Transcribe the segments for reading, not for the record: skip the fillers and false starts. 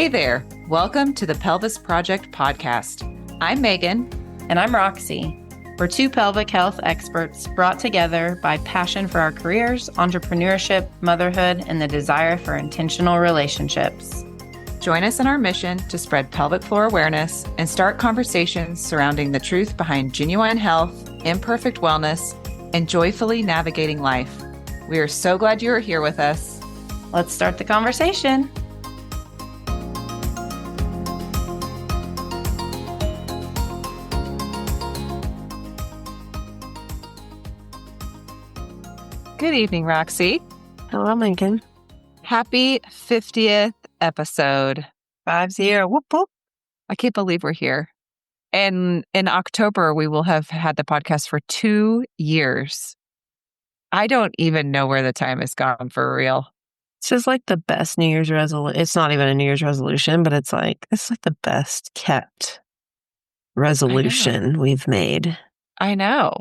Hey there. Welcome to the Pelvis Project podcast. I'm Megan. And I'm Roxy. We're two pelvic health experts brought together by passion for our careers, entrepreneurship, motherhood, and the desire for intentional relationships. Join us in our mission to spread pelvic floor awareness and start conversations surrounding the truth behind genuine health, imperfect wellness, and joyfully navigating life. We are so glad you are here with us. Let's start the conversation. Good evening, Roxy. Hello, Megan. Happy 50th episode. 50. Whoop, whoop. I can't believe we're here. And in October, we will have had the podcast for 2 years. I don't even know where the time has gone for real. This is like the best New Year's resolution. It's not even a New Year's resolution, but it's like the best kept resolution we've made. I know.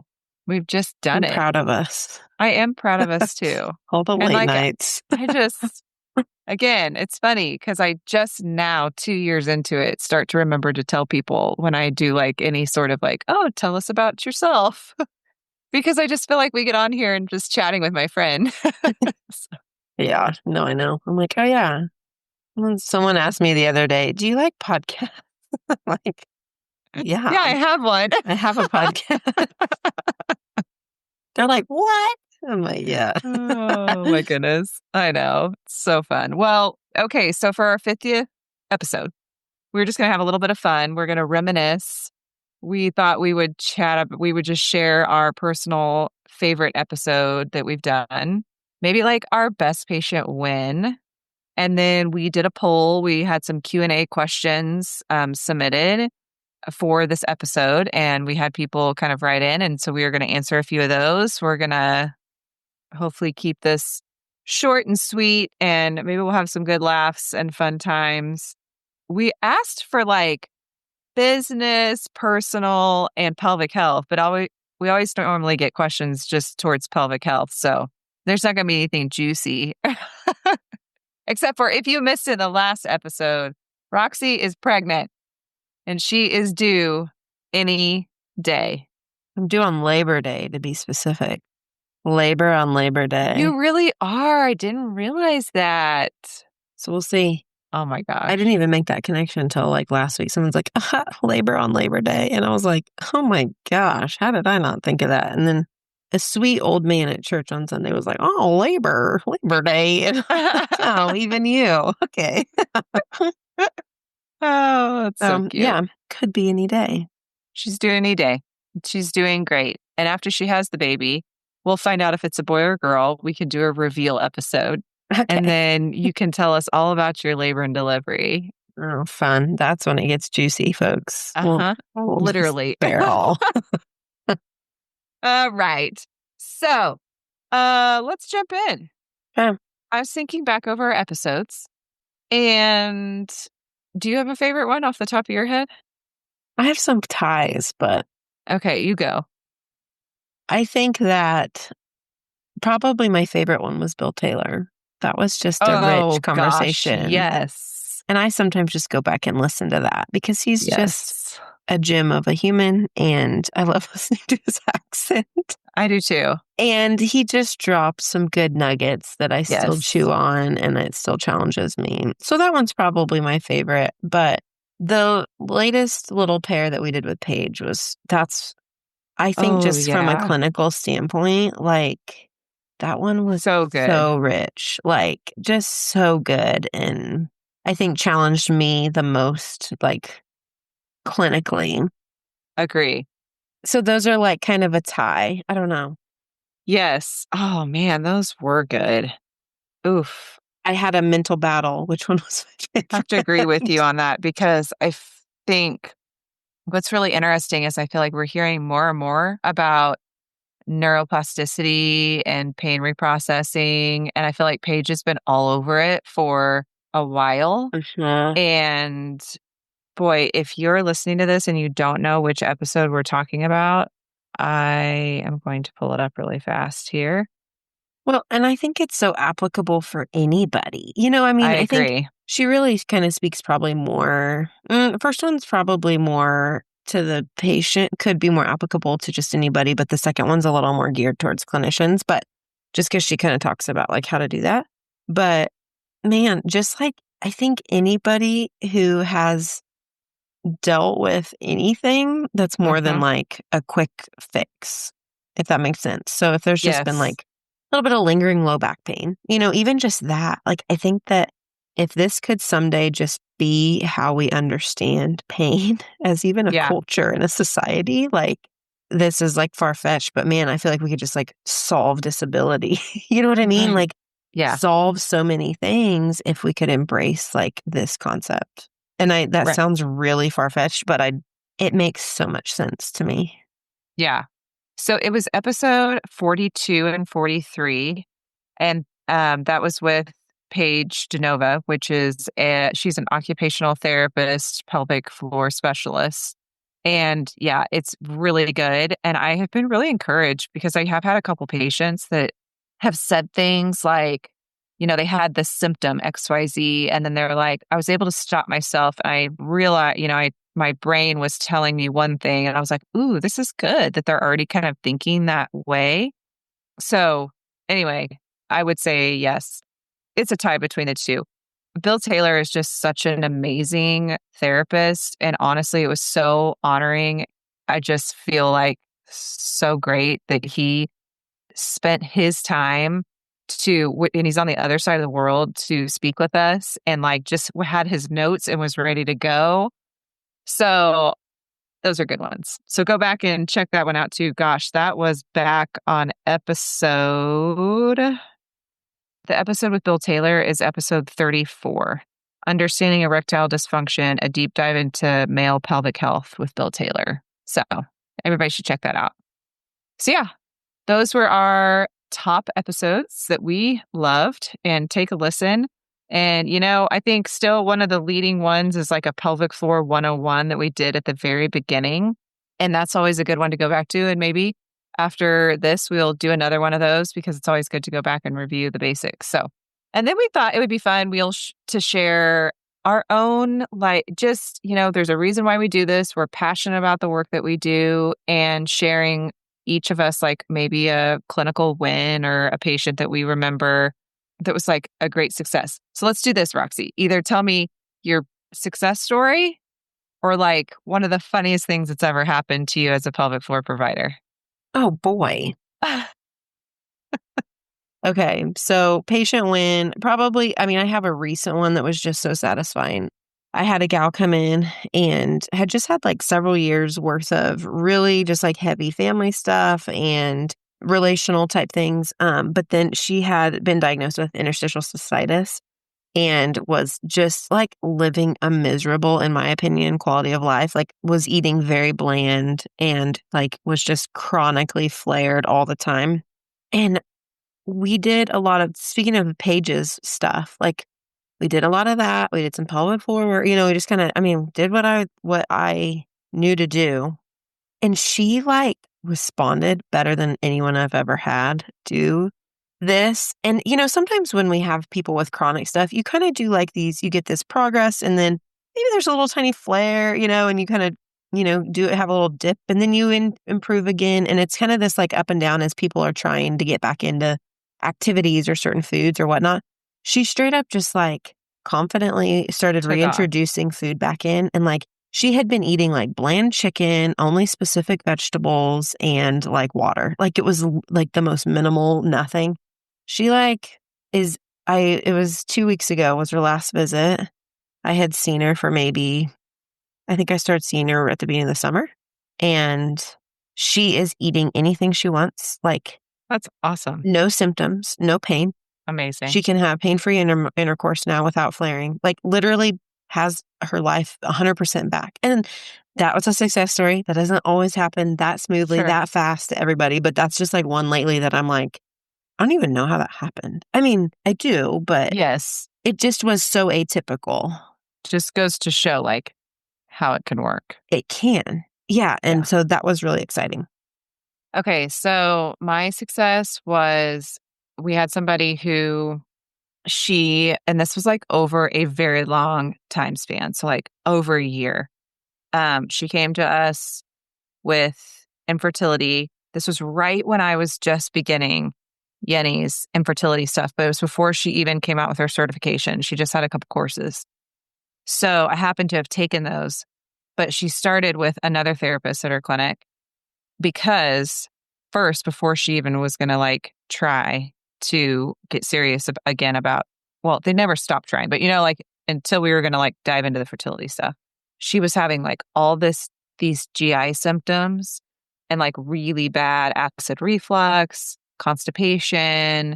We've just done it. I'm proud of us. I am proud of us too. All the late nights. Again, it's funny because I just now, 2 years into it, start to remember to tell people when I do like any sort of like, oh, tell us about yourself. Because I just feel like we get on here and just chatting with my friend. Yeah, no, I know. I'm like, oh yeah. When someone asked me the other day, do you like podcasts? I'm like, yeah. Yeah, I have one. I have a podcast. They're like, what? I'm like, yeah. Oh my goodness. I know. It's so fun. Well, okay. So for our 50th episode, we're just going to have a little bit of fun. We're going to reminisce. We thought we would we would just share our personal favorite episode that we've done. Maybe like our best patient win. And then we did a poll. We had some Q&A questions submitted for this episode, and we had people kind of write in. And so we are going to answer a few of those. We're going to hopefully keep this short and sweet, and maybe we'll have some good laughs and fun times. We asked for like business, personal, and pelvic health, but we always normally get questions just towards pelvic health. So there's not going to be anything juicy. Except for if you missed it in the last episode, Roxy is pregnant and she is due any day. I'm due on Labor Day, to be specific. Labor on Labor Day. You really are. I didn't realize that. So we'll see. Oh my gosh. I didn't even make that connection until like last week. Someone's like, labor on Labor Day. And I was like, oh my gosh, how did I not think of that? And then a sweet old man at church on Sunday was like, oh, Labor Day. And oh, even you. Okay. Oh, that's so cute. Yeah, could be any day. She's doing any day. She's doing great. And after she has the baby, we'll find out if it's a boy or girl. We can do a reveal episode. Okay. And then you can tell us all about your labor and delivery. Oh, fun. That's when it gets juicy, folks. We'll literally. Bear all. Right. So let's jump in. Okay. I was thinking back over our episodes. And do you have a favorite one off the top of your head? I have some ties, but... Okay, you go. I think that probably my favorite one was Bill Taylor. That was just a rich conversation. Gosh, yes. And I sometimes just go back and listen to that because he's just a gem of a human, and I love listening to his accent. I do too. And he just drops some good nuggets that I still chew on, and it still challenges me. So that one's probably my favorite. But the latest little pair that we did with Paige I think from a clinical standpoint, like that one was so good, so rich, like just so good. And I think challenged me the most, like clinically. Agree. So those are like kind of a tie. I don't know. Yes. Oh man, those were good. Oof. I had a mental battle. Which one was my favorite? I have to agree with you on that because I think what's really interesting is I feel like we're hearing more and more about neuroplasticity and pain reprocessing. And I feel like Paige has been all over it for a while. Mm-hmm. And boy, if you're listening to this and you don't know which episode we're talking about, I am going to pull it up really fast here. Well, and I think it's so applicable for anybody. I I mean, I think agree. she really kind of speaks probably more. First one's probably more to the patient, could be more applicable to just anybody, but the second one's a little more geared towards clinicians, but just because she kind of talks about like how to do that. But man, just like I think anybody who has dealt with anything that's more than Hmm. like a quick fix, if that makes sense. So if there's just been Yes. like a little bit of lingering low back pain, even just that, like I think that if this could someday just be how we understand pain as even a Yeah. culture and a society, like this is like far fetched, but man, I feel like we could just like solve disability. You know what I mean? Right. Like Yeah. solve so many things if we could embrace like this concept. And that Right. sounds really far-fetched, but it makes so much sense to me. Yeah. So it was episode 42 and 43. And that was with Paige DeNova, which is she's an occupational therapist, pelvic floor specialist. And yeah, it's really good. And I have been really encouraged because I have had a couple patients that have said things like, they had this symptom XYZ, and then they're like, I was able to stop myself. And I realized, my brain was telling me one thing, and I was like, ooh, this is good that they're already kind of thinking that way. So anyway, I would say yes. It's a tie between the two. Bill Taylor is just such an amazing therapist. And honestly, it was so honoring. I just feel like so great that he spent his time and he's on the other side of the world to speak with us and like just had his notes and was ready to go. So those are good ones. So go back and check that one out too. Gosh, that was back on the episode with Bill Taylor is episode 34, Understanding Erectile Dysfunction, a deep dive into male pelvic health with Bill Taylor. So everybody should check that out. So yeah, those were our top episodes that we loved, and take a listen. And, I think still one of the leading ones is like a pelvic floor 101 that we did at the very beginning. And that's always a good one to go back to. And maybe after this, we'll do another one of those because it's always good to go back and review the basics. So, and then we thought it would be fun to share our own, like, just, there's a reason why we do this. We're passionate about the work that we do, and sharing each of us like maybe a clinical win or a patient that we remember that was like a great success. So let's do this, Roxy. Either tell me your success story or like one of the funniest things that's ever happened to you as a pelvic floor provider. Oh boy. Okay, so patient win, probably, I mean, I have a recent one that was just so satisfying. I had a gal come in and had just had like several years worth of really just like heavy family stuff and relational type things. But then she had been diagnosed with interstitial cystitis and was just like living a miserable, in my opinion, quality of life, like was eating very bland and like was just chronically flared all the time. And we did a lot of, speaking of pages stuff, like we did a lot of that. We did some pelvic floor work, we just kind of, I mean, did what I knew to do. And she like responded better than anyone I've ever had do this. And, sometimes when we have people with chronic stuff, you kind of do like these, you get this progress and then maybe there's a little tiny flare, and you kind of, have a little dip and then you improve again. And it's kind of this like up and down as people are trying to get back into activities or certain foods or whatnot. She straight up just like confidently started Took off. reintroducing food back in, and like she had been eating like bland chicken, only specific vegetables, and like water. Like it was like the most minimal nothing. She like is it was 2 weeks ago was her last visit. I had seen her for maybe, I think I started seeing her at the beginning of the summer, and she is eating anything she wants, like That's awesome. no symptoms, no pain. Amazing. She can have pain-free intercourse now without flaring, like literally has her life 100% back. And that was a success story. That doesn't always happen that smoothly, Sure. that fast to everybody, but that's just like one lately that I'm like, I don't even know how that happened. I mean, I do, but Yes. it just was so atypical. Just goes to show like how it can work. It can. Yeah, Yeah. and so that was really exciting. Okay, so my success was we had somebody who and this was like over a very long time span. So like over a year. She came to us with infertility. This was right when I was just beginning Yenny's infertility stuff, but it was before she even came out with her certification. She just had a couple courses. So I happened to have taken those, but she started with another therapist at her clinic because first, before she even was going to like try to get serious again about, well, they never stopped trying, but like until we were going to like dive into the fertility stuff, she was having like these GI symptoms and like really bad acid reflux, constipation,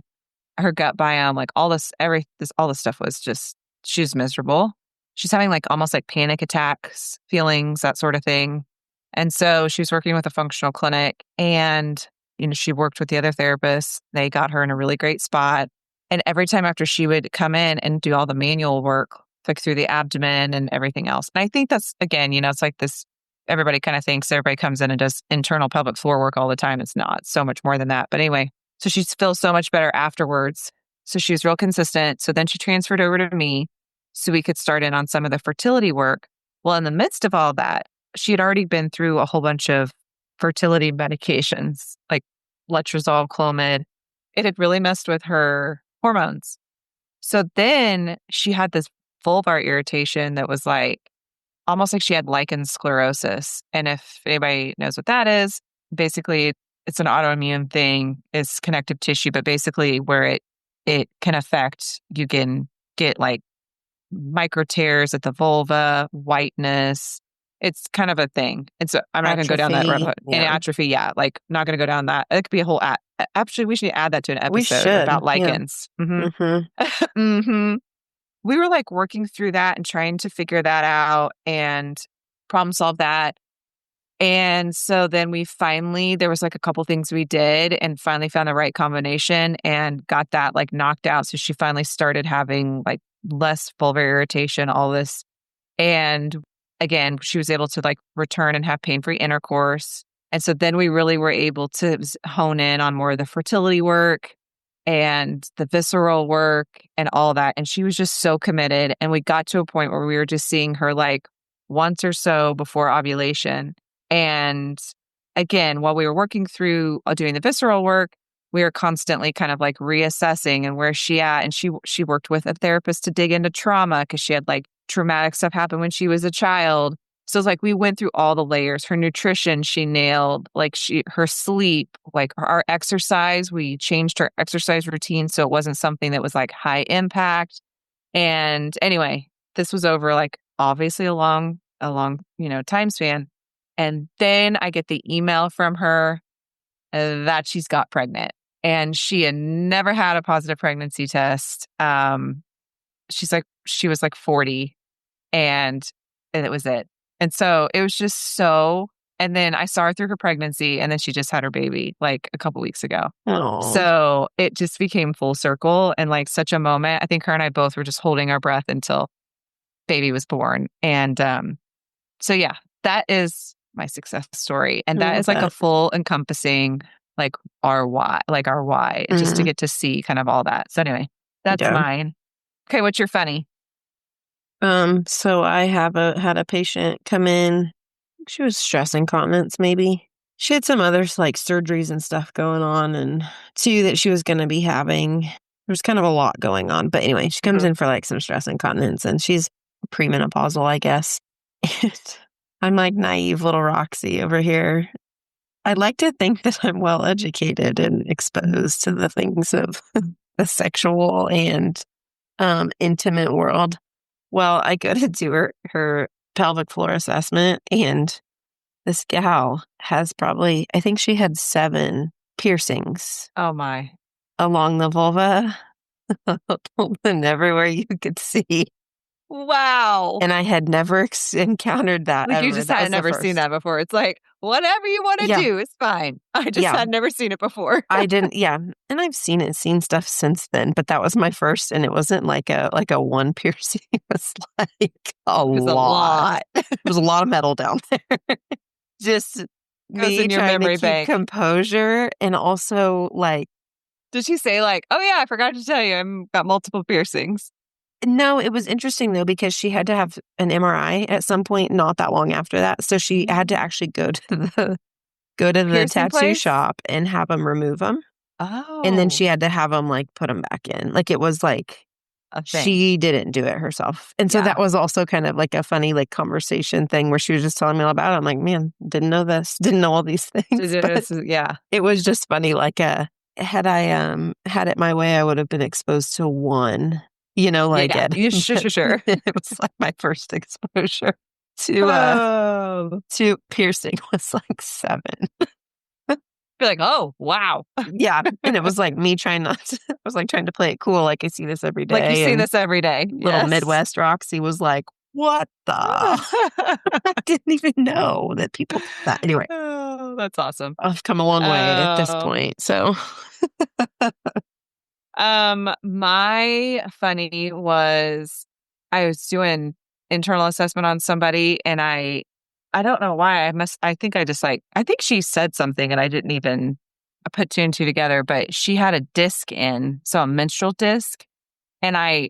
her gut biome, like all this stuff was just, she was miserable. She's having like almost like panic attacks, feelings, that sort of thing. And so she was working with a functional clinic and, she worked with the other therapists. They got her in a really great spot. And every time after she would come in and do all the manual work, like through the abdomen and everything else. And I think that's, again, it's like this, everybody kind of thinks everybody comes in and does internal pelvic floor work all the time. It's not so much more than that. But anyway, so she feels so much better afterwards. So she was real consistent. So then she transferred over to me so we could start in on some of the fertility work. Well, in the midst of all that, she had already been through a whole bunch of fertility medications like letrozole, Clomid. It had really messed with her hormones. So then she had this vulvar irritation that was like almost like she had lichen sclerosis. And if anybody knows what that is, basically it's an autoimmune thing. It's connective tissue, but basically where it can affect, you can get like micro tears at the vulva, whiteness. It's kind of a thing. I'm not going to go down that rabbit hole. Yeah. And atrophy, yeah, like not going to go down that. It could be a whole. Actually, we should add that to an We episode should. about lichens. Yeah. Mm-hmm. Mm-hmm. We were like working through that and trying to figure that out and problem solve that. And so then there was like a couple things we did and finally found the right combination and got that like knocked out. So she finally started having like less vulvar irritation, all this. And again, she was able to like return and have pain-free intercourse. And so then we really were able to hone in on more of the fertility work and the visceral work and all that. And she was just so committed. And we got to a point where we were just seeing her like once or so before ovulation. And again, while we were working through doing the visceral work, we were constantly kind of like reassessing and where's she at. And she worked with a therapist to dig into trauma because she had like traumatic stuff happen when she was a child. So it's like we went through all the layers. Her nutrition, she nailed, like her sleep, like our exercise. We changed her exercise routine so it wasn't something that was like high impact. And anyway, this was over like obviously a long, time span. And then I get the email from her that she's got pregnant. And she had never had a positive pregnancy test. She was like 40 and it was it. And so it was just and then I saw her through her pregnancy and then she just had her baby like a couple weeks ago. Aww. So it just became full circle and like such a moment. I think her and I both were just holding our breath until baby was born. And so yeah, that is my success story. And that is like a full encompassing like our why, just to get to see kind of all that. So anyway, that's mine. Okay, what's your funny? So I had a patient come in. She was stress incontinence, maybe. She had some others like surgeries and stuff going on, and two that she was going to be having. There's kind of a lot going on, but anyway, she comes in for like some stress incontinence, and she's premenopausal, I guess. And I'm like naive little Roxy over here. I'd like to think that I'm well educated and exposed to the things of the sexual and intimate world. Well, I go to do her pelvic floor assessment, and this gal has probably, I think she had 7 piercings. Oh my. Along the vulva and everywhere you could see. Wow. And I had never encountered that like ever. You just had never seen that before. It's like, whatever you want to do is fine. I just had never seen it before. I didn't, and I've seen stuff since then, but that was my first, and it wasn't like a one piercing. It was like a lot. It was a lot of metal down there. Just me in your trying memory to keep bank. composure and also like Did she say like, oh yeah, I forgot to tell you, I've got multiple piercings? No, it was interesting though, because she had to have an MRI at some point not that long after that. So she had to actually go to the Piercing tattoo place? shop and have them remove them. And then Oh, she had to have them like put them back in. Like it was like a thing. she didn't do it herself. And so Yeah. that was also kind of like a funny like conversation thing where she was just telling me all about it. I'm like, man, didn't know this, didn't know all these things. But Yeah. it was just funny. Like had I had it my way, I would have been exposed to one, like Yeah. it. You sure, But sure, sure. it was like my first exposure to Oh. to piercing was like 7. Be like, oh, wow. Yeah, and it was like me trying not to I was like trying to play it cool, like I see this every Like you day, see and this every day. little Yes. Midwest Roxy was like, "What the?" I didn't even know that people did that. Anyway, Oh, that's awesome. I've come a long way at this Oh. point, so My funny was I was doing internal assessment on somebody and I don't know why I think I just like I think she said something and I didn't even put two and two together, but she had a disc in, so a menstrual disc. And I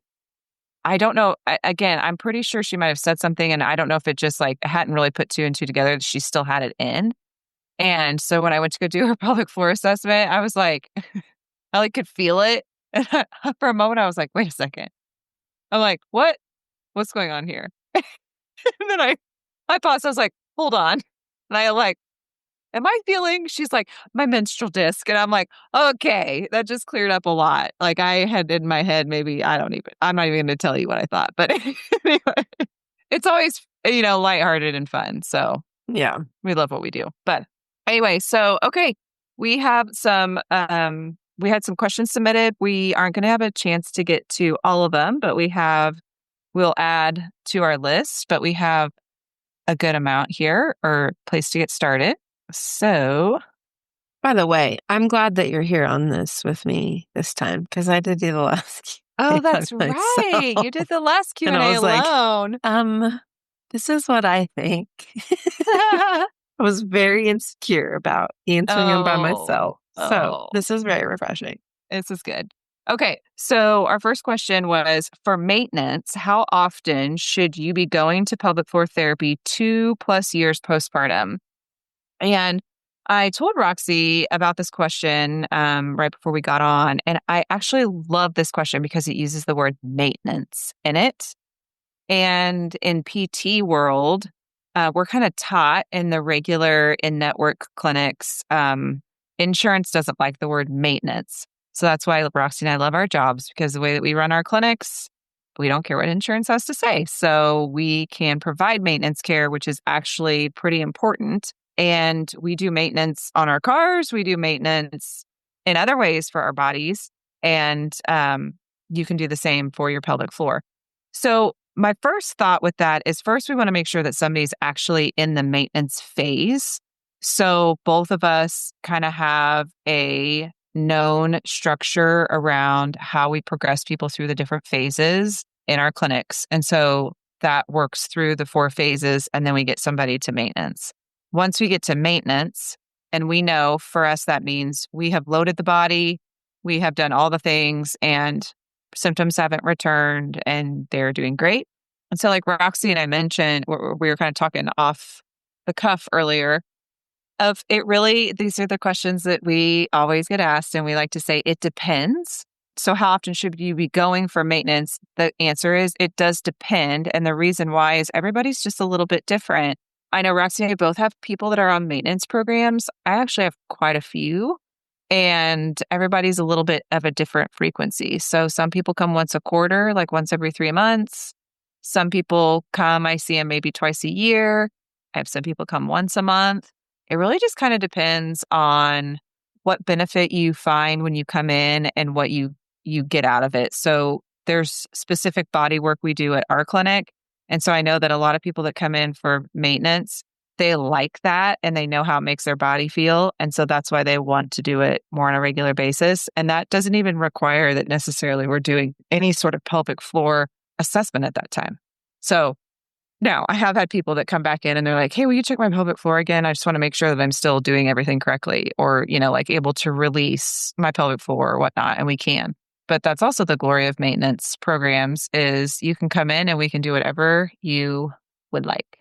don't know. Again, I'm pretty sure she might have said something, and I don't know if it just like hadn't really put two and two together. She still had it in, and so when I went to go do her pelvic floor assessment, I was like, I like could feel it, and for a moment, I was like, wait a second. I'm like, what? What's going on here? And then I paused. I was like, hold on, and I like am I feeling? She's like, my menstrual disc. And I'm like, okay, that just cleared up a lot. Like I had in my head, maybe I'm not even going to tell you what I thought. But anyway, it's always, lighthearted and fun. So yeah. we love what we do. But anyway, so, okay, we have we had some questions submitted. We aren't going to have a chance to get to all of them, but we'll add to our list, but we have a good amount here or place to get started. So, By the way, I'm glad that you're here on this with me this time because I did do the last oh, Q&A by that's myself, right. You did the last and I Q&A was like, alone. this is what I think. I was very insecure about answering them by Oh, myself. So oh, this is very refreshing. this is good. Okay, so our first question was for maintenance, how often should you be going to pelvic floor therapy 2+ years postpartum? And I told Roxy about this question right before we got on. And I actually love this question because it uses the word maintenance in it. And in PT world, we're kind of taught in the regular in-network clinics, insurance doesn't like the word maintenance. So that's why Roxy and I love our jobs because the way that we run our clinics, we don't care what insurance has to say. So we can provide maintenance care, which is actually pretty important. And we do maintenance on our cars. We do maintenance in other ways for our bodies. And you can do the same for your pelvic floor. So my first thought with that is first, we want to make sure that somebody's actually in the maintenance phase. So both of us kind of have a known structure around how we progress people through the different phases in our clinics. And so that works through the 4 phases, and then we get somebody to maintenance. Once we get to maintenance, and we know for us that means we have loaded the body, we have done all the things, and symptoms haven't returned and they're doing great. And so, like Roxy and I mentioned, we were kind of talking off the cuff earlier of it really, these are the questions that we always get asked, and we like to say it depends. So, how often should you be going for maintenance? The answer is it does depend. And the reason why is everybody's just a little bit different. I know Roxy and I both have people that are on maintenance programs. I actually have quite a few. And everybody's a little bit of a different frequency. So some people come once a quarter, like once every 3 months. Some people come, I see them maybe twice a year. I have some people come once a month. It really just kind of depends on what benefit you find when you come in and what you get out of it. So there's specific body work we do at our clinic. And so I know that a lot of people that come in for maintenance, they like that and they know how it makes their body feel. And so that's why they want to do it more on a regular basis. And that doesn't even require that necessarily we're doing any sort of pelvic floor assessment at that time. So No, I have had people that come back in and they're like, hey, will you check my pelvic floor again? I just want to make sure that I'm still doing everything correctly or, like able to release my pelvic floor or whatnot. And we can. But that's also the glory of maintenance programs is you can come in and we can do whatever you would like.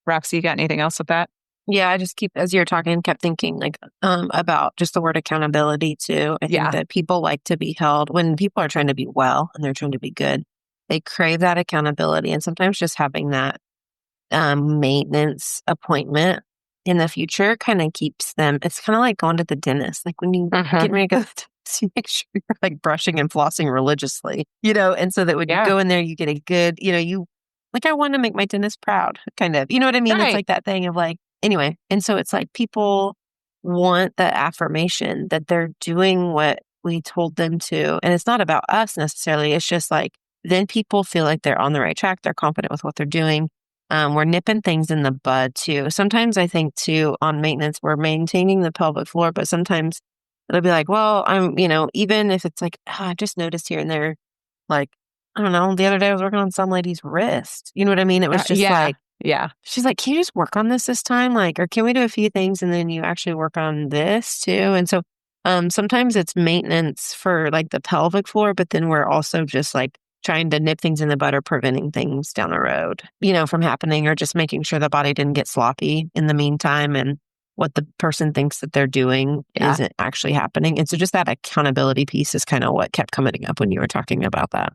Roxy, you got anything else with that? Yeah, I just as you're talking, kept thinking about just the word accountability too. I think Yeah. that people like to be held when people are trying to be well and they're trying to be good. They crave that accountability. And sometimes just having that maintenance appointment in the future kind of keeps them. It's kind of like going to the dentist. Like when you get ready to go to the dentist, you make sure you're like brushing and flossing religiously, and so that when you Yeah. go in there, you get a good, I want to make my dentist proud, kind of. You know what I mean? Right. It's like that thing of like, anyway. And so it's like people want the affirmation that they're doing what we told them to. And it's not about us necessarily. It's just like, then people feel like they're on the right track. They're confident with what they're doing. We're nipping things in the bud too. Sometimes I think too on maintenance, we're maintaining the pelvic floor, but sometimes it'll be like, well, even if it's like, I just noticed here and there, like, I don't know, the other day I was working on some lady's wrist. You know what I mean? It was just Yeah. like, Yeah. she's like, can you just work on this time? Like, or can we do a few things and then you actually work on this too? And so sometimes it's maintenance for like the pelvic floor, but then we're also just like trying to nip things in the bud or preventing things down the road, from happening or just making sure the body didn't get sloppy in the meantime and what the person thinks that they're doing isn't actually happening. And so just that accountability piece is kind of what kept coming up when you were talking about that.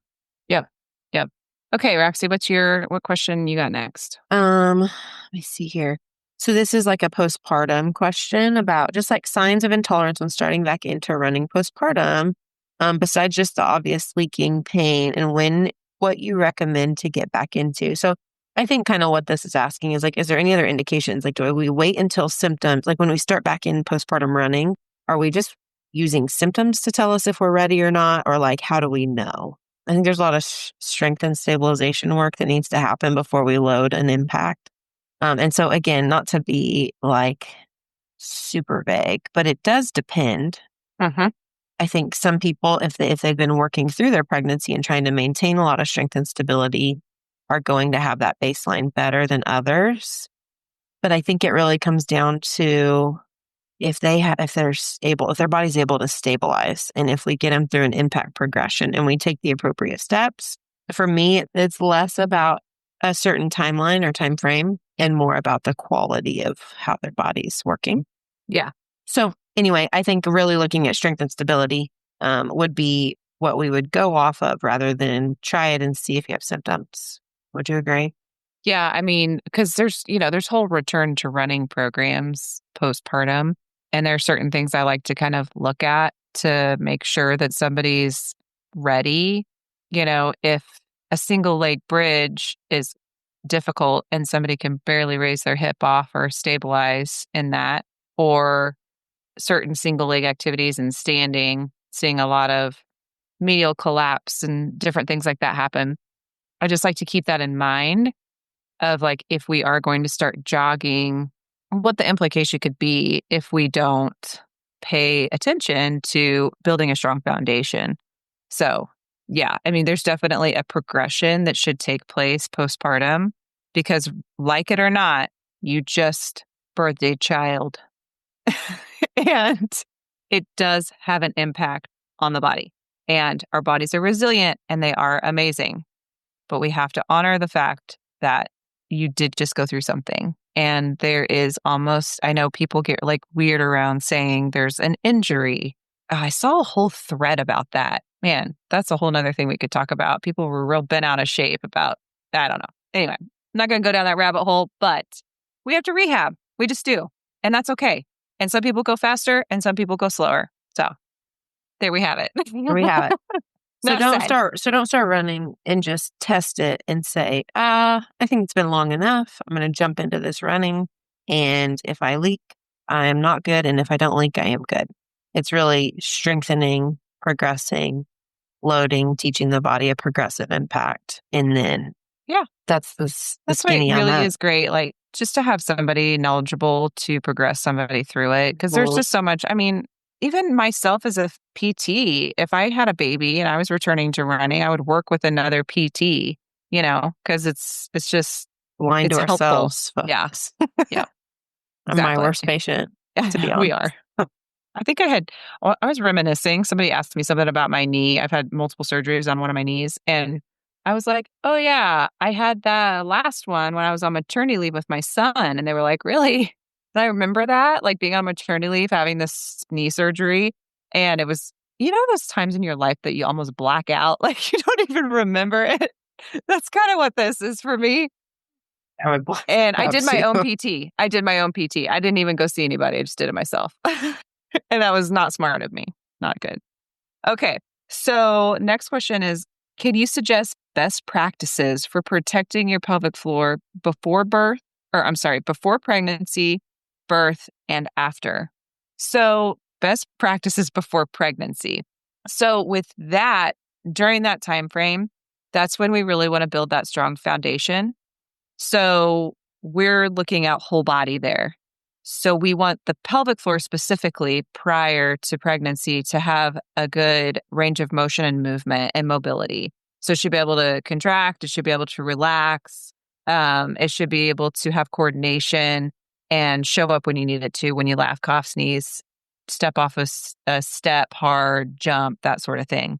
Yep. Yep. Okay, Roxy, what question you got next? Let me see here. So this is like a postpartum question about just like signs of intolerance when starting back into running postpartum. Besides just the obvious leaking pain and what you recommend to get back into. So I think kind of what this is asking is like, is there any other indications? Like, do we wait until symptoms, like when we start back in postpartum running, are we just using symptoms to tell us if we're ready or not? Or like, how do we know? I think there's a lot of strength and stabilization work that needs to happen before we load an impact. And so again, not to be like super vague, but it does depend. I think some people, if they've been working through their pregnancy and trying to maintain a lot of strength and stability, are going to have that baseline better than others. But I think it really comes down to if their body's able to stabilize, and if we get them through an impact progression and we take the appropriate steps. For me, it's less about a certain timeline or time frame and more about the quality of how their body's working. Yeah. So anyway, I think really looking at strength and stability would be what we would go off of rather than try it and see if you have symptoms. Would you agree? Yeah. I mean, because there's whole return to running programs postpartum. And there are certain things I like to kind of look at to make sure that somebody's ready. If a single leg bridge is difficult and somebody can barely raise their hip off or stabilize in that, or certain single leg activities and standing, seeing a lot of medial collapse and different things like that happen. I just like to keep that in mind of like, if we are going to start jogging, what the implication could be if we don't pay attention to building a strong foundation. So, yeah, I mean, there's definitely a progression that should take place postpartum because, like it or not, you just birthed a child and it does have an impact on the body. And our bodies are resilient and they are amazing. But we have to honor the fact that you did just go through something. And there is almost, I know people get like weird around saying there's an injury. I saw a whole thread about that. Man, that's a whole nother thing we could talk about. People were real bent out of shape about, I don't know. Anyway, I'm not going to go down that rabbit hole, but we have to rehab. We just do. And that's okay. And some people go faster and some people go slower. So there we have it. There we have it. So Enough don't start running and just test it and say, I think it's been long enough. I'm going to jump into this running. And if I leak, I am not good. And if I don't leak, I am good. It's really strengthening, progressing, loading, teaching the body a progressive impact. And then, yeah, that's the skinny what on really that. is great. Like just to have somebody knowledgeable to progress somebody through it. Because there's just so much. I mean, even myself as a PT, if I had a baby and I was returning to running, I would work with another PT, because it's just Lying to It's helpful. ourselves, Yeah. folks. Yeah, I'm my exactly. worst patient, to be We honest. are. I think I was reminiscing. Somebody asked me something about my knee. I've had multiple surgeries on one of my knees. And I was like, oh, yeah, I had the last one when I was on maternity leave with my son. And they were like, really? And I remember that, like being on maternity leave, having this knee surgery. And it was, those times in your life that you almost black out, like you don't even remember it. That's kind of what this is for me. I would black And I out did my too. own PT. I did my own PT. I didn't even go see anybody. I just did it myself. And that was not smart of me. Not good. Okay. So, next question is, can you suggest best practices for protecting your pelvic floor before birth, or I'm sorry, before pregnancy, birth, and after? So, best practices before pregnancy. So, with that, during that time frame, that's when we really want to build that strong foundation. So we're looking at whole body there. So we want the pelvic floor specifically prior to pregnancy to have a good range of motion and movement and mobility. So it should be able to contract, it should be able to relax, it should be able to have coordination and show up when you need it to, when you laugh, cough, sneeze, step off a step, hard, jump, that sort of thing.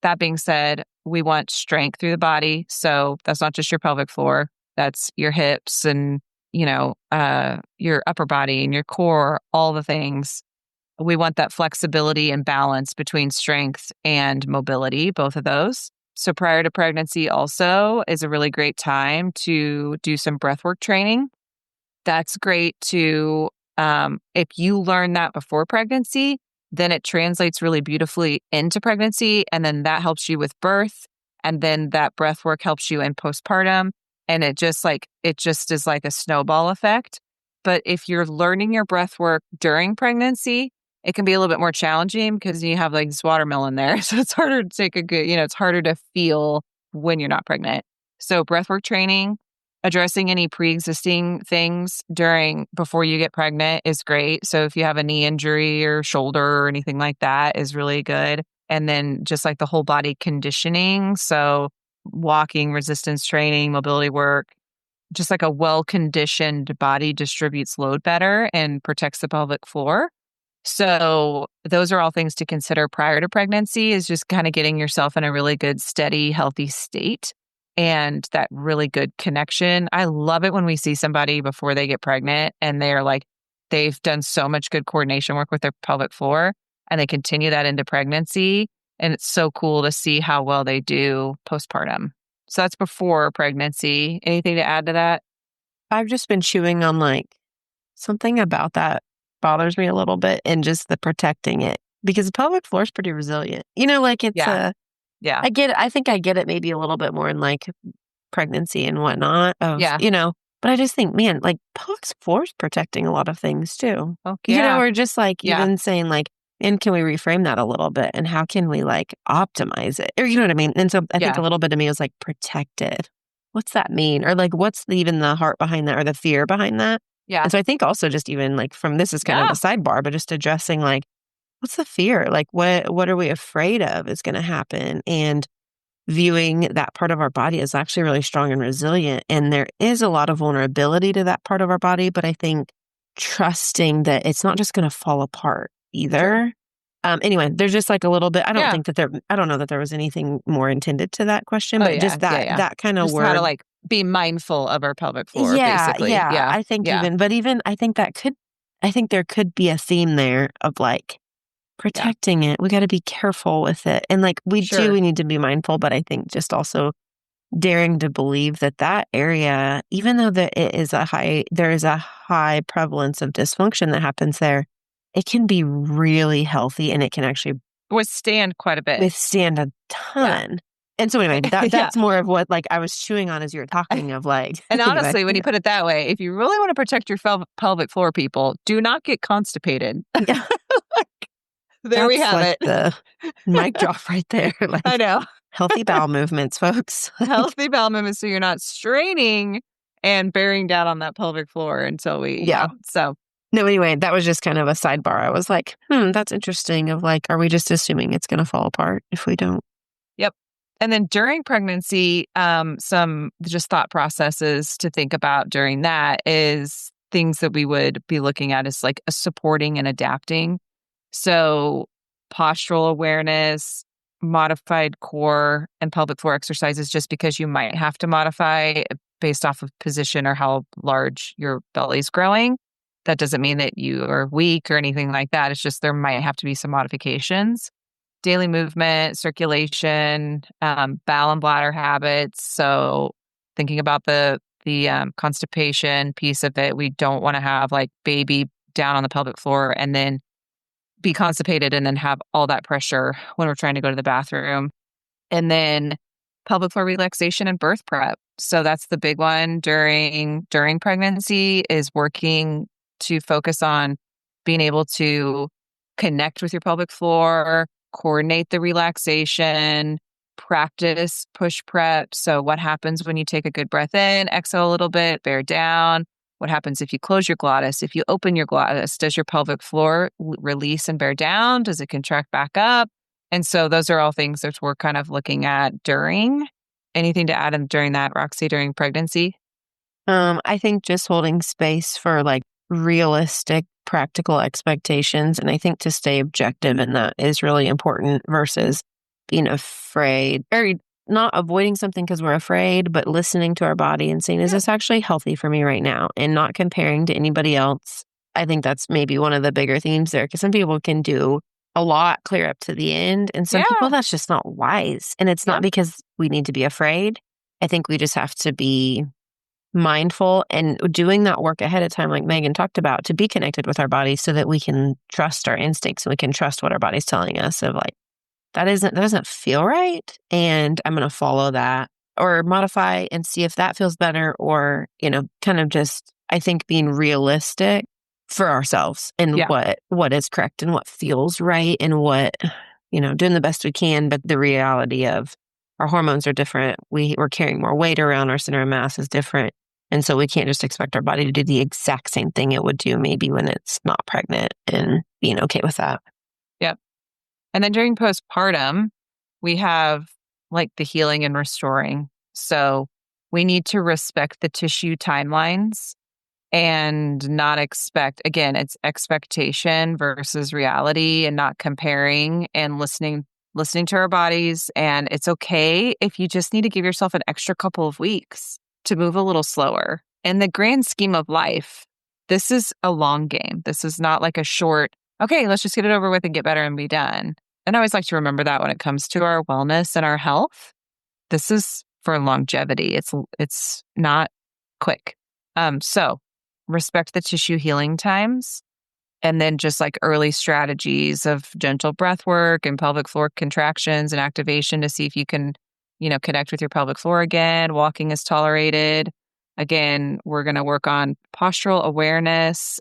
That being said, we want strength through the body. So that's not just your pelvic floor. That's your hips and, your upper body and your core, all the things. We want that flexibility and balance between strength and mobility, both of those. So prior to pregnancy also is a really great time to do some breathwork training. That's great to, if you learn that before pregnancy, then it translates really beautifully into pregnancy. And then that helps you with birth. And then that breath work helps you in postpartum. And it just is like a snowball effect. But if you're learning your breath work during pregnancy, it can be a little bit more challenging because you have like this watermelon there. So it's harder to take a good, it's harder to feel when you're not pregnant. So breathwork training, addressing any pre-existing things before you get pregnant is great. So if you have a knee injury or shoulder or anything like that is really good. And then just like the whole body conditioning. So walking, resistance training, mobility work, just like a well-conditioned body distributes load better and protects the pelvic floor. So those are all things to consider prior to pregnancy, is just kind of getting yourself in a really good, steady, healthy state and that really good connection. I love it when we see somebody before they get pregnant and they're like, they've done so much good coordination work with their pelvic floor and they continue that into pregnancy. And it's so cool to see how well they do postpartum. So that's before pregnancy. Anything to add to that? I've just been chewing on like something about that bothers me a little bit, and just the protecting it, because the pelvic floor is pretty resilient. Like it's Yeah. Yeah. I get it. I think I get it maybe a little bit more in like pregnancy and whatnot Yeah. but I just think, man, like pelvic floor is protecting a lot of things too. Oh, yeah. Or just like Yeah. even saying like, and can we reframe that a little bit, and how can we like optimize it? Or you know what I mean? And so I think Yeah. a little bit of me was like protected. What's that mean? Or like what's even the heart behind that or the fear behind that? Yeah. And so I think also just even like from this is kind of a sidebar, but just addressing like what's the fear? Like what are we afraid of is going to happen? And viewing that part of our body as actually really strong and resilient. And there is a lot of vulnerability to that part of our body, but I think trusting that it's not just going to fall apart either. Sure. Anyway, there's just like a little bit, I Yeah. don't know that there was anything more intended to that question, but just that kind of Just how to word. like be mindful of our pelvic floor, Yeah, basically. Yeah. I think Yeah. even I think I think there could be a theme there of like Yeah. protecting it. We got to be careful with it. And like Sure. we need to be mindful, but I think just also daring to believe that area, even though there is a high prevalence of dysfunction that happens there, it can be really healthy and it can actually Withstand quite a bit. withstand a Yeah. ton. And so anyway, Yeah. that's more of what like I was chewing on as you were talking of like And anyway. honestly, when you put it that way, if you really want to protect your pelvic floor, people, do not get constipated. Yeah. There we That's have like it. the mic drop right there. I Like know. healthy bowel movements, folks. Healthy bowel movements so you're not straining and bearing down on that pelvic floor until Yeah. so No, anyway, that was just kind of a sidebar. I was like, that's interesting of like, are we just assuming it's going to fall apart if we don't? yep. And then during pregnancy, some just thought processes to think about during that is things that we would be looking at is like a supporting and adapting. So postural awareness, modified core and pelvic floor exercises, just because you might have to modify based off of position or how large your belly's growing. That doesn't mean that you are weak or anything like that. It's just there might have to be some modifications. Daily movement, circulation, bowel and bladder habits. So thinking about the constipation piece of it, we don't want to have like baby down on the pelvic floor and then be constipated and then have all that pressure when we're trying to go to the bathroom. And then pelvic floor relaxation and birth prep. So that's the big one during pregnancy is working to focus on being able to connect with your pelvic floor, coordinate the relaxation, practice push prep. So what happens when you take a good breath in, exhale a little bit, bear down? What happens if you close your glottis? If you open your glottis, does your pelvic floor release and bear down? Does it contract back up? And so those are all things that we're kind of looking at during. Anything to add in during that, Roxy, during pregnancy? I think just holding space for like realistic, practical expectations. And I think to stay objective in that is really important versus being afraid or not avoiding something because we're afraid, but listening to our body and saying, is this actually healthy for me right now? And not comparing to anybody else. I think that's maybe one of the bigger themes there because some people can do a lot clear up to the end. And some people, Yeah. that's just not wise. And it's not because we need to be afraid. I think we just have to be mindful and doing that work ahead of time, like Megan talked about, to be connected with our bodies so that we can trust our instincts and we can trust what our body's telling us of like, that doesn't feel right. And I'm going to follow that or modify and see if that feels better or, kind of just, I think being realistic for ourselves and Yeah. what is correct and what feels right and what, doing the best we can. But the reality of our hormones are different. We're carrying more weight around. Our center of mass is different. And so we can't just expect our body to do the exact same thing it would do maybe when it's not pregnant and being okay with that. Yep. And then during postpartum, we have like the healing and restoring. So we need to respect the tissue timelines and not expect, again, it's expectation versus reality and not comparing and listening to our bodies. And it's okay if you just need to give yourself an extra couple of weeks to move a little slower. In the grand scheme of life, this is a long game. This is not like a short, okay, let's just get it over with and get better and be done. And I always like to remember that when it comes to our wellness and our health, this is for longevity. It's not quick. So respect the tissue healing times and then just like early strategies of gentle breath work and pelvic floor contractions and activation to see if you can, connect with your pelvic floor again. Walking is tolerated. Again, we're going to work on postural awareness,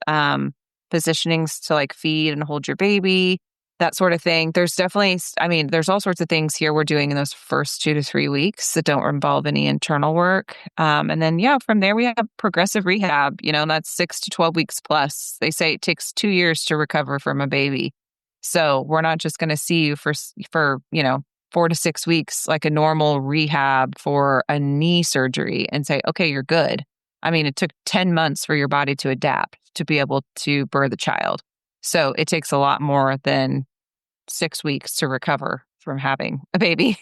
positionings to like feed and hold your baby, that sort of thing. There's definitely, there's all sorts of things here we're doing in those first 2 to 3 weeks that don't involve any internal work. And then, from there we have progressive rehab, that's 6 to 12 weeks plus. They say it takes 2 years to recover from a baby. So we're not just going to see you for 4 to 6 weeks, like a normal rehab for a knee surgery and say, okay, you're good. It took 10 months for your body to adapt to be able to birth a child. So it takes a lot more than 6 weeks to recover from having a baby.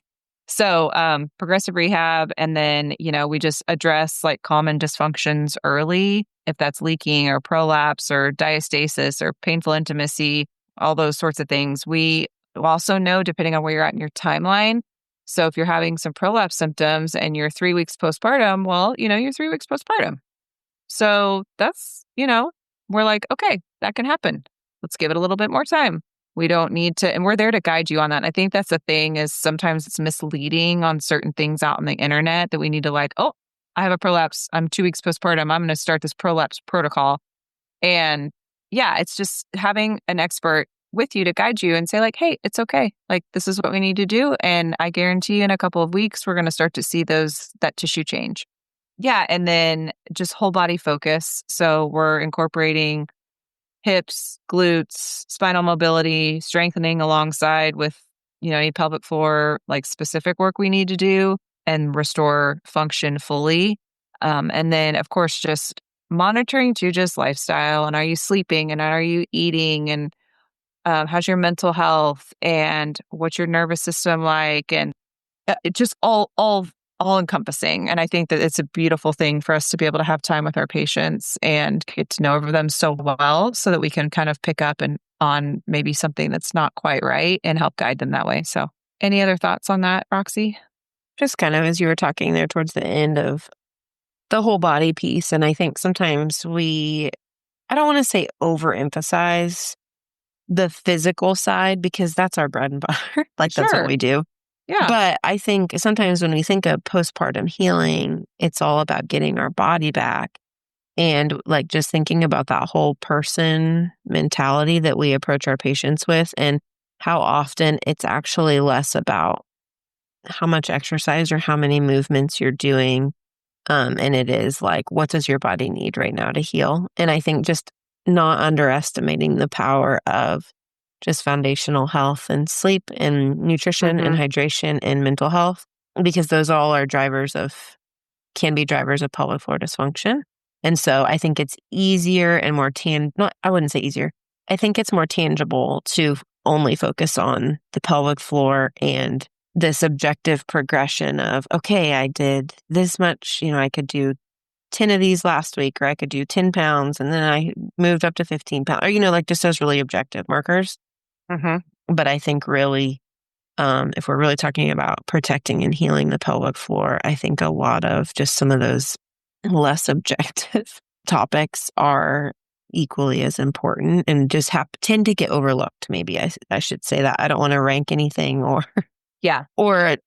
So progressive rehab. And then, we just address like common dysfunctions early, if that's leaking or prolapse or diastasis or painful intimacy, all those sorts of things. We also know, depending on where you're at in your timeline. So if you're having some prolapse symptoms and you're 3 weeks postpartum, well, you're 3 weeks postpartum. So that's, we're like, okay, that can happen. Let's give it a little bit more time. We don't need to, and we're there to guide you on that. And I think that's the thing is sometimes it's misleading on certain things out on the internet that we need to like, oh, I have a prolapse. I'm 2 weeks postpartum. I'm going to start this prolapse protocol. And it's just having an expert with you to guide you and say like, hey, it's okay. Like, this is what we need to do. And I guarantee in a couple of weeks, we're going to start to see that tissue change. Yeah. And then just whole body focus. So we're incorporating hips, glutes, spinal mobility, strengthening alongside with any pelvic floor, like specific work we need to do and restore function fully. And then, of course, just monitoring too, just lifestyle. And are you sleeping and are you eating? And how's your mental health and what's your nervous system like? And it just all encompassing. And I think that it's a beautiful thing for us to be able to have time with our patients and get to know them so well so that we can kind of pick up and on maybe something that's not quite right and help guide them that way. So any other thoughts on that, Roxy? Just kind of as you were talking there towards the end of the whole body piece. And I think sometimes I don't want to say overemphasize the physical side because that's our bread and butter. Like that's what Sure. we do. Yeah. But I think sometimes when we think of postpartum healing, it's all about getting our body back and like just thinking about that whole person mentality that we approach our patients with and how often it's actually less about how much exercise or how many movements you're doing. And it is like, what does your body need right now to heal? And I think just not underestimating the power of just foundational health and sleep and nutrition and Mm-hmm. hydration and mental health, because those all are can be drivers of pelvic floor dysfunction. And so I think it's easier and more I wouldn't say easier. I think it's more tangible to only focus on the pelvic floor and this objective progression of, okay, I did this much, I could do 10 of these last week, or I could do 10 pounds, and then I moved up to 15 pounds, or, like just those really objective markers. Mm-hmm. But I think really, if we're really talking about protecting and healing the pelvic floor, I think a lot of just some of those less objective topics are equally as important and just tend to get overlooked. Maybe I should say that. I don't want to rank anything or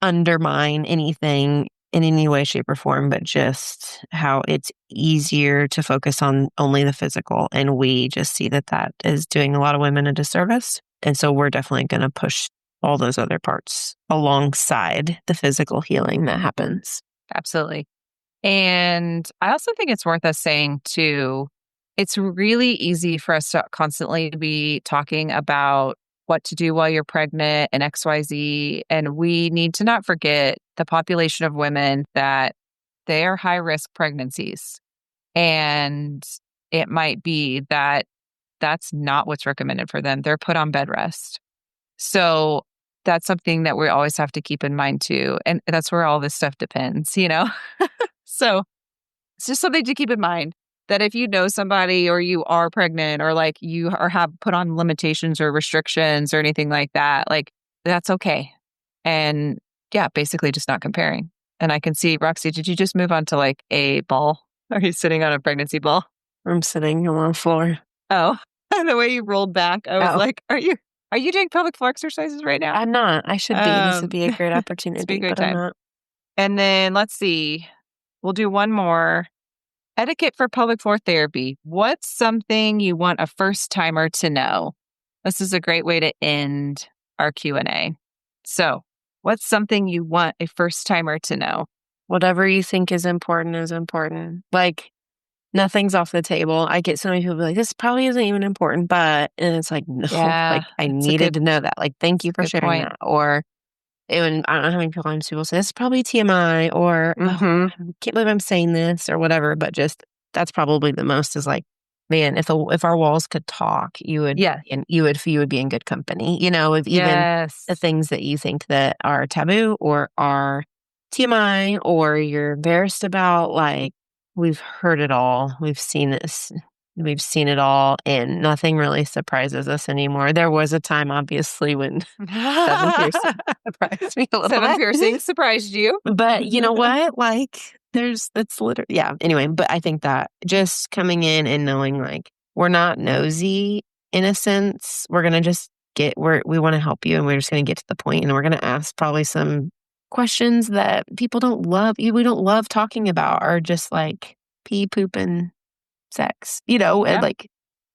undermine anything in any way, shape, or form, but just how it's easier to focus on only the physical. And we just see that is doing a lot of women a disservice. And so we're definitely going to push all those other parts alongside the physical healing that happens. Absolutely. And I also think it's worth us saying too, it's really easy for us to constantly be talking about what to do while you're pregnant and XYZ. And we need to not forget the population of women that they are high risk pregnancies. And it might be that that's not what's recommended for them. They're put on bed rest. So that's something that we always have to keep in mind too. And that's where all this stuff depends, So it's just something to keep in mind that if you know somebody or you are pregnant or like you are have put on limitations or restrictions or anything like that, like that's okay. And yeah, basically just not comparing. And I can see, Roxy, did you just move on to like a ball? Are you sitting on a pregnancy ball? I'm sitting on the floor. Oh, and the way you rolled back, I was like, are you doing pelvic floor exercises right now? I'm not. I should be. This would be a great It's be a opportunity, great but I'm time. not. And then let's see. We'll do one more. Etiquette for pelvic floor therapy. What's something you want a first timer to know? This is a great way to end our Q&A. So, what's something you want a first timer to know? Whatever you think is important is important. Like nothing's off the table. I get so many people be like, this probably isn't even important, and it's like, no, Yeah, like I it's a needed to know that. Like, thank you for good sharing point. that. Or even, I don't know how many times people say, this is probably TMI or, oh, Mm-hmm. I can't believe I'm saying this or whatever. But just, that's probably the most is like, man, if our walls could talk, Yeah. you would be in good company, of even Yes. the things that you think that are taboo or are TMI or you're embarrassed about, like we've heard it all. We've seen this. We've seen it all and nothing really surprises us anymore. There was a time, obviously, when seven piercing surprised me a little Seven bit. piercings surprised you. But you know what? Like, it's literally, yeah. Anyway, but I think that just coming in and knowing, like, we're not nosy in a sense. We're going to just we want to help you and we're just going to get to the point and we're going to ask probably some questions that people don't love. We don't love talking about are just like pee, poop, and sex, and Yeah. like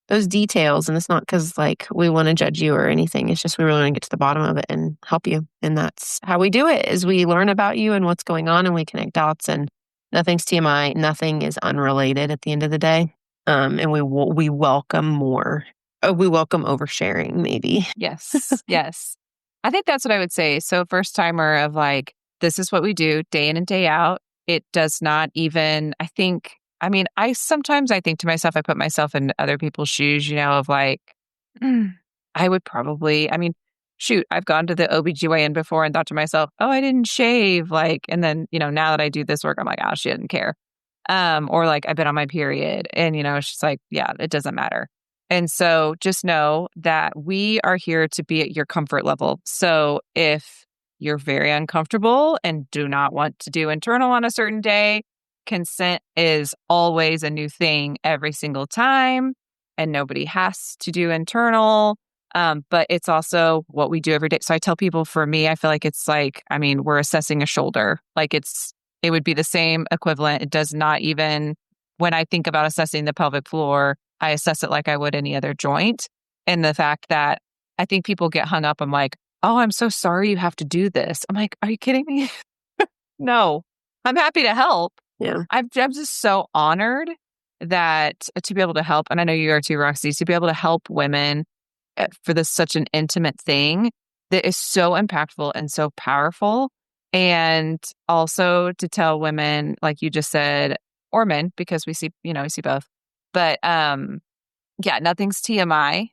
those details. And it's not because like we want to judge you or anything. It's just we really want to get to the bottom of it and help you. And that's how we do it is we learn about you and what's going on and we connect dots and nothing's TMI. Nothing is unrelated at the end of the day. And we welcome more. Oh, we welcome oversharing maybe. Yes. Yes. I think that's what I would say. So first timer of like, this is what we do day in and day out. It does not even, I sometimes I think to myself, I put myself in other people's shoes, of like, mm, I would probably, shoot, I've gone to the OBGYN before and thought to myself, oh, I didn't shave. Like, and then, now that I do this work, I'm like, oh, she didn't care. Or like I've been on my period and, she's like, yeah, it doesn't matter. And so just know that we are here to be at your comfort level. So if you're very uncomfortable and do not want to do internal on a certain day, consent is always a new thing every single time. And nobody has to do internal. But it's also what we do every day. So I tell people, for me, I feel like it's like, we're assessing a shoulder. Like it would be the same equivalent. It does not even, when I think about assessing the pelvic floor, I assess it like I would any other joint. And the fact that I think people get hung up, I'm like, oh, I'm so sorry you have to do this. I'm like, are you kidding me? No, I'm happy to help. Yeah. I'm just so honored that to be able to help. And I know you are too, Roxy, to be able to help women for this such an intimate thing that is so impactful and so powerful. And also to tell women, like you just said, or men, because we see both. But yeah, nothing's TMI.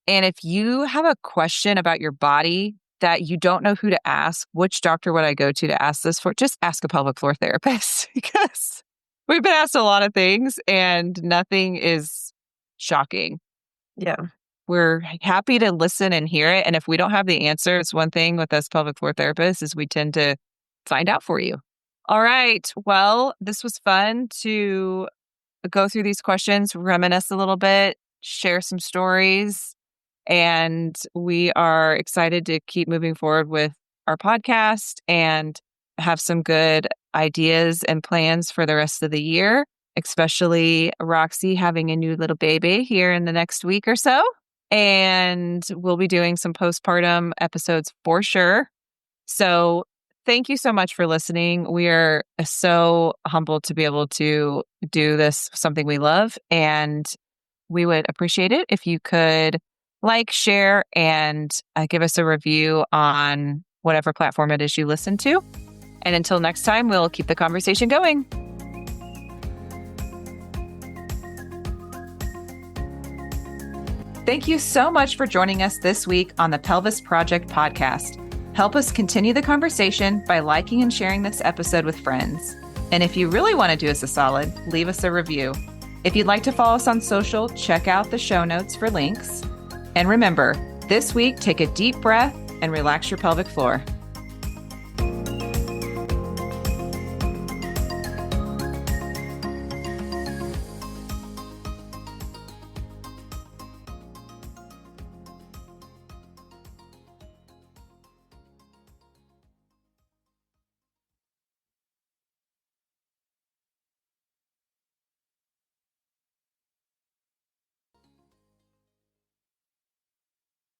And if you have a question about your body that you don't know who to ask, which doctor would I go to ask this for? Just ask a pelvic floor therapist, because we've been asked a lot of things and nothing is shocking. Yeah. We're happy to listen and hear it. And if we don't have the answers, one thing with us pelvic floor therapists is we tend to find out for you. All right. Well, this was fun to go through these questions, reminisce a little bit, share some stories. And we are excited to keep moving forward with our podcast and have some good ideas and plans for the rest of the year, especially Roxy having a new little baby here in the next week or so. And we'll be doing some postpartum episodes for sure. So thank you so much for listening. We are so humbled to be able to do this, something we love. And we would appreciate it if you could like, share, and give us a review on whatever platform it is you listen to. And until next time, we'll keep the conversation going. Thank you so much for joining us this week on the Pelvis Project podcast. Help us continue the conversation by liking and sharing this episode with friends. And if you really want to do us a solid, leave us a review. If you'd like to follow us on social, check out the show notes for links. And remember, this week, take a deep breath and relax your pelvic floor.